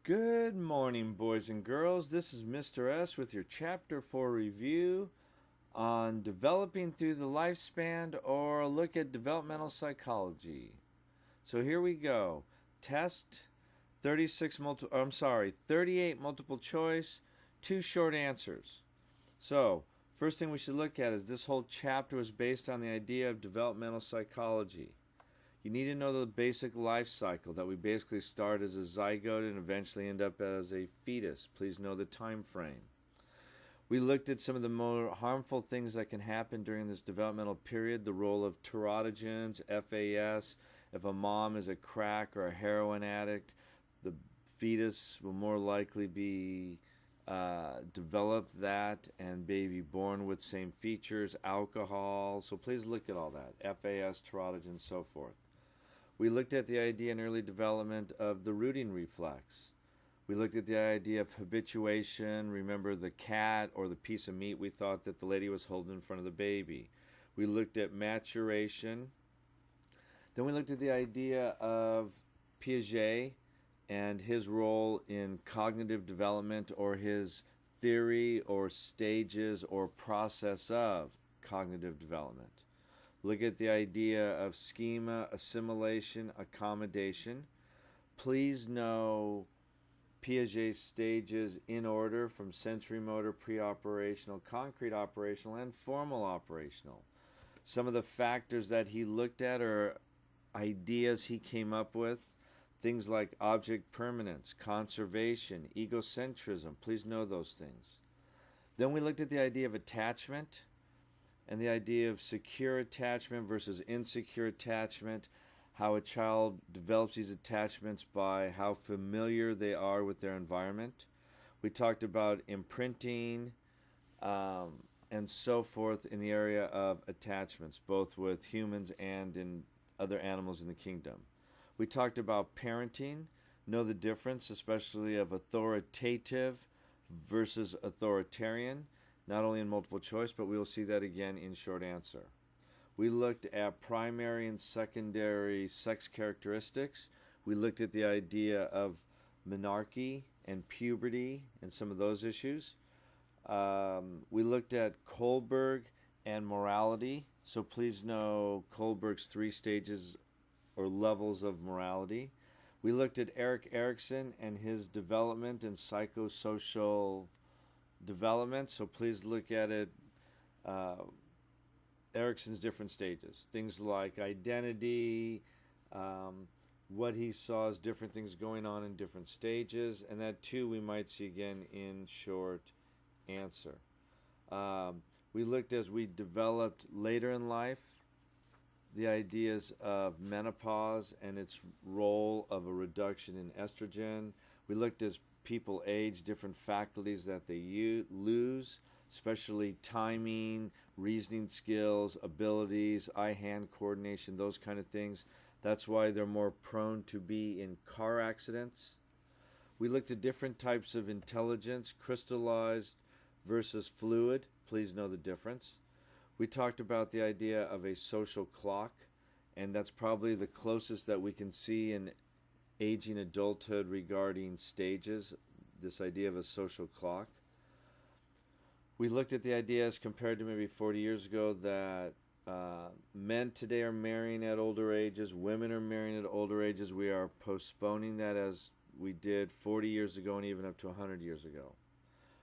Good morning, boys and girls. This is Mr. S with your Chapter 4 review on developing through the lifespan or a look at developmental psychology. So here we go. Test 38 multiple choice, 2 short answers. So, first thing we should look at is this whole chapter was based on the idea of developmental psychology. You need to know the basic life cycle, that we basically start as a zygote and eventually end up as a fetus. Please know the time frame. We looked at some of the more harmful things that can happen during this developmental period, the role of teratogens, FAS. If a mom is a crack or a heroin addict, the fetus will more likely be develop that and baby born with same features, alcohol. So please look at all that, FAS, teratogens, so forth. We looked at the idea in early development of the rooting reflex. We looked at the idea of habituation. Remember the cat or the piece of meat we thought that the lady was holding in front of the baby. We looked at maturation. Then we looked at the idea of Piaget and his role in cognitive development, or his theory or stages or process of cognitive development. Look at the idea of schema, assimilation, accommodation. Please know Piaget's stages in order from sensory motor, pre-operational, concrete operational, and formal operational. Some of the factors that he looked at are ideas he came up with, things like object permanence, conservation, egocentrism. Please know those things. Then we looked at the idea of attachment and the idea of secure attachment versus insecure attachment, how a child develops these attachments by how familiar they are with their environment. We talked about imprinting and so forth in the area of attachments, both with humans and in other animals in the kingdom. We talked about parenting, know the difference, especially of authoritative versus authoritarian, not only in multiple choice, but we will see that again in short answer. We looked at primary and secondary sex characteristics. We looked at the idea of menarche and puberty and some of those issues. We looked at Kohlberg and morality. So please know Kohlberg's 3 stages or levels of morality. We looked at Erik Erikson and his development and psychosocial development. So please look at it, Erikson's different stages. Things like identity, what he saw as different things going on in different stages. And that too we might see again in short answer. We looked as we developed later in life, the ideas of menopause and its role of a reduction in estrogen. We looked as people age, different faculties that they lose, especially timing, reasoning skills, abilities, eye-hand coordination, those kind of things. That's why they're more prone to be in car accidents. We looked at different types of intelligence, crystallized versus fluid. Please know the difference. We talked about the idea of a social clock, and that's probably the closest that we can see in aging adulthood regarding stages, this idea of a social clock. We looked at the idea as compared to maybe 40 years ago that men today are marrying at older ages, women are marrying at older ages. We are postponing that as we did 40 years ago and even up to 100 years ago.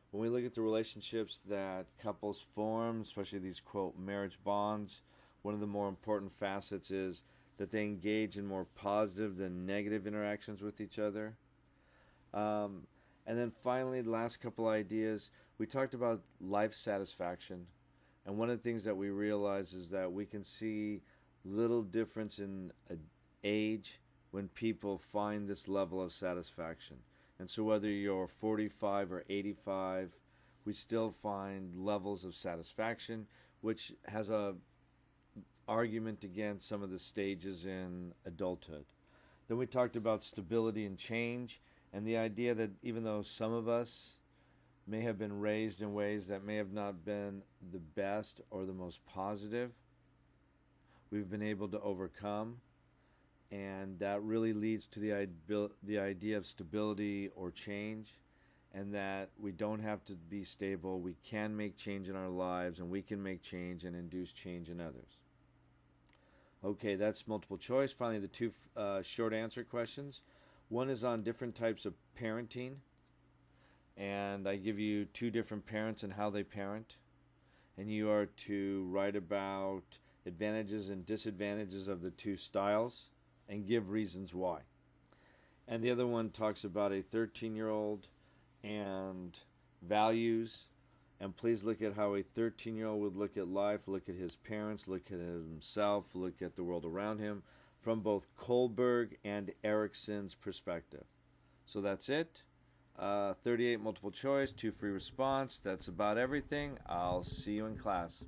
When we look at the relationships that couples form, especially these, quote, marriage bonds, one of the more important facets is that they engage in more positive than negative interactions with each other. And then finally, the last couple ideas, we talked about life satisfaction. And one of the things that we realize is that we can see little difference in age when people find this level of satisfaction. And so whether you're 45 or 85, we still find levels of satisfaction, which has a argument against some of the stages in adulthood. Then we talked about stability and change, and the idea that even though some of us may have been raised in ways that may have not been the best or the most positive, we've been able to overcome and that really leads to the idea of stability or change, and that we don't have to be stable. We can make change in our lives, and we can make change and induce change in others. Okay, that's multiple choice. Finally, the two short answer questions. One is on different types of parenting, and I give you two different parents and how they parent, and you are to write about advantages and disadvantages of the two styles and give reasons why. And the other one talks about a 13-year-old and values. And please look at how a 13-year-old would look at life, look at his parents, look at himself, look at the world around him from both Kohlberg and Erickson's perspective. So that's it. 38 multiple choice, 2 free response. That's about everything. I'll see you in class.